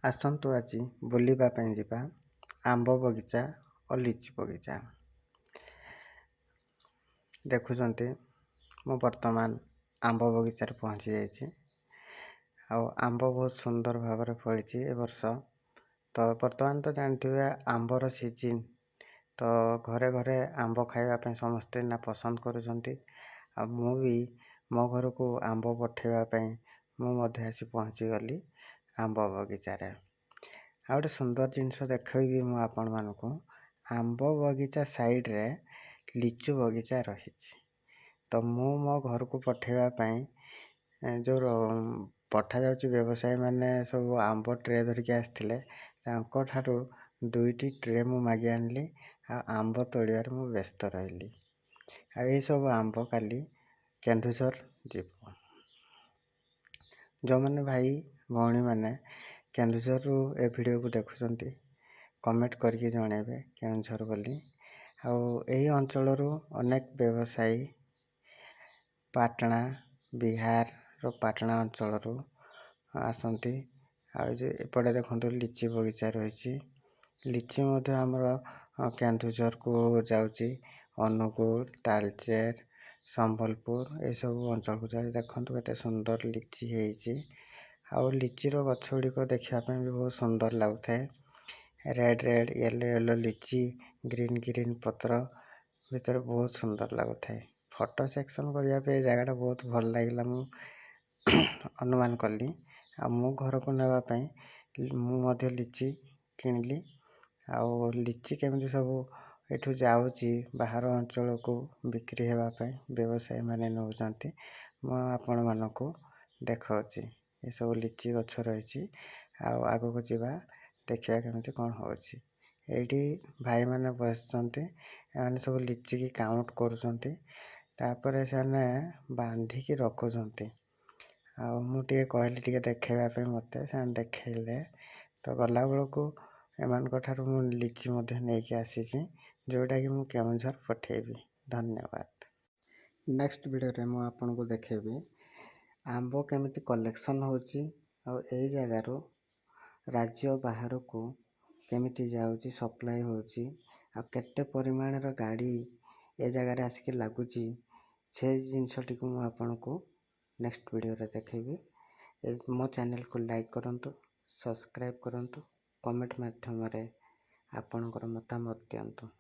ଆସନ୍ତୁ ଆଜି ବୁଲିବା ପାଇଁ ଯିବା ଆମ୍ବ ବଗିଚା ଓ ଲିଚୁ ବଗିଚା। ଦେଖୁଛନ୍ତି ମୁଁ ବର୍ତ୍ତମାନ ଆମ୍ବ ବଗିଚାରେ ପହଞ୍ଚି ଯାଇଛି। ଆଉ ଆମ୍ବ ବହୁତ ସୁନ୍ଦର ଭାବରେ ଫଳିଛି ଏ ବର୍ଷ। ତ ବର୍ତ୍ତମାନ ତ ଜାଣିଥିବେ ଆମ୍ବର ସିଜିନ୍। ତ ଘରେ ଘରେ ଆମ୍ବ ଖାଇବା ପାଇଁ ସମସ୍ତେ ନା ପସନ୍ଦ କରୁଛନ୍ତି। ଆଉ ମୁଁ ବି ମୋ ଘରକୁ ଆମ୍ବ ପଠାଇବା ପାଇଁ ମୁଁ ମଧ୍ୟ ଆସି ପହଞ୍ଚିଗଲି ଆମ୍ବ ବଗିଚାରେ। ଆଉ ଗୋଟେ ସୁନ୍ଦର ଜିନିଷ ଦେଖେଇବି ମୁଁ ଆପଣମାନଙ୍କୁ। ଆମ୍ବ ବଗିଚା ସାଇଡ଼ରେ ଲିଚୁ ବଗିଚା ରହିଛି। ତ ମୁଁ ମୋ ଘରକୁ ପଠାଇବା ପାଇଁ ଯେଉଁ ପଠାଯାଉଛି ବ୍ୟବସାୟୀମାନେ ସବୁ ଆମ୍ବ ଟ୍ରେ ଧରିକି ଆସିଥିଲେ, ତାଙ୍କଠାରୁ 2ଟି ଟ୍ରେ ମୁଁ ମାଗି ଆଣିଲି। ଆଉ ଆମ୍ବ ତୋଳିବାରେ ମୁଁ ବ୍ୟସ୍ତ ରହିଲି। ଆଉ ଏଇସବୁ ଆମ୍ବ କାଲି କେନ୍ଦୁଝର ଯିବ। ଯେଉଁମାନେ ଭାଇ ଭଉଣୀମାନେ କେନ୍ଦୁଝରରୁ ଏ ଭିଡ଼ିଓକୁ ଦେଖୁଛନ୍ତି, କମେଣ୍ଟ କରିକି ଜଣାଇବେ କେନ୍ଦୁଝର ବୋଲି। ଆଉ ଏହି ଅଞ୍ଚଳରୁ ଅନେକ ବ୍ୟବସାୟୀ ପାଟଣା, ବିହାରର ପାଟଣା ଅଞ୍ଚଳରୁ ଆସନ୍ତି। ଆଉ ଯେ ଏପଟେ ଦେଖନ୍ତୁ ଲିଚି ବଗିଚା ରହିଛି। ଲିଚି ମଧ୍ୟ ଆମର କେନ୍ଦୁଝରକୁ ଯାଉଛି। ଅନୁଗୁଳ, ତାଳଚେର, ସମ୍ବଲପୁର ଏସବୁ ଅଞ୍ଚଳକୁ ଯାଇ ଦେଖନ୍ତୁ କେତେ ସୁନ୍ଦର ଲିଚି ହେଇଛି। ଆଉ ଲିଚିର ଗଛ ଗୁଡ଼ିକ ଦେଖିବା ପାଇଁ ବି ବହୁତ ସୁନ୍ଦର ଲାଗୁଥାଏ। ରେଡ୍ ରେଡ୍, ୟେଲୋ ୟେଲୋ ଲିଚି, ଗ୍ରୀନ୍ ଗ୍ରୀନ୍ ପତ୍ର ଭିତରେ ବହୁତ ସୁନ୍ଦର ଲାଗୁଥାଏ। ଫଟୋ ସେକ୍ସନ୍ କରିବା ପାଇଁ ଏ ଜାଗାଟା ବହୁତ ଭଲ ଲାଗିଲା, ମୁଁ ଅନୁମାନ କଲି। ଆଉ ମୁଁ ଘରକୁ ନେବା ପାଇଁ ମୁଁ ମଧ୍ୟ ଲିଚି କିଣିଲି। ଆଉ ଲିଚି କେମିତି ସବୁ ଏଠୁ ଯାଉଛି ବାହାର ଅଞ୍ଚଳକୁ ବିକ୍ରି ହେବା ପାଇଁ ବ୍ୟବସାୟୀମାନେ ନେଉଛନ୍ତି, ମୁଁ ଆପଣମାନଙ୍କୁ ଦେଖାଉଛି। ଏସବୁ ଲିଚି ଗଛ ରହିଛି। ଆଉ ଆଗକୁ ଯିବା ଦେଖିବା କେମିତି କ'ଣ ହେଉଛି। ଏଇଠି ଭାଇମାନେ ବସିଛନ୍ତି, ଏମାନେ ସବୁ ଲିଚିକି କାଉଣ୍ଟ କରୁଛନ୍ତି। ତାପରେ ସେମାନେ ବାନ୍ଧିକି ରଖୁଛନ୍ତି। ଆଉ ମୁଁ ଟିକେ କହିଲି ଟିକେ ଦେଖାଇବା ପାଇଁ ମୋତେ, ସେମାନେ ଦେଖାଇଲେ। ତ ଗଲାବେଳକୁ ଏମାନଙ୍କ ଠାରୁ ମୁଁ ଲିଚି ମଧ୍ୟ ନେଇକି ଆସିଛି, ଯେଉଁଟାକି ମୁଁ କେନ୍ଦୁଝର ପଠାଇବି। ଧନ୍ୟବାଦ। ନେକ୍ସଟ ଭିଡ଼ିଓରେ ମୁଁ ଆପଣଙ୍କୁ ଦେଖାଇବି ଆମ୍ବ କେମିତି କଲେକ୍ସନ୍ ହେଉଛି, ଆଉ ଏଇ ଜାଗାରୁ ରାଜ୍ୟ ବାହାରକୁ କେମିତି ଯାଉଛି, ସପ୍ଲାଇ ହେଉଛି, ଆଉ କେତେ ପରିମାଣର ଗାଡ଼ି ଏ ଜାଗାରେ ଆସିକି ଲାଗୁଛି, ସେ ଜିନିଷଟିକୁ ମୁଁ ଆପଣଙ୍କୁ ନେକ୍ସଟ ଭିଡ଼ିଓରେ ଦେଖାଇବି। ମୋ ଚ୍ୟାନେଲକୁ ଲାଇକ୍ କରନ୍ତୁ, ସବସ୍କ୍ରାଇବ୍ କରନ୍ତୁ, କମେଣ୍ଟ ମାଧ୍ୟମରେ ଆପଣଙ୍କର ମତାମତ ଦିଅନ୍ତୁ।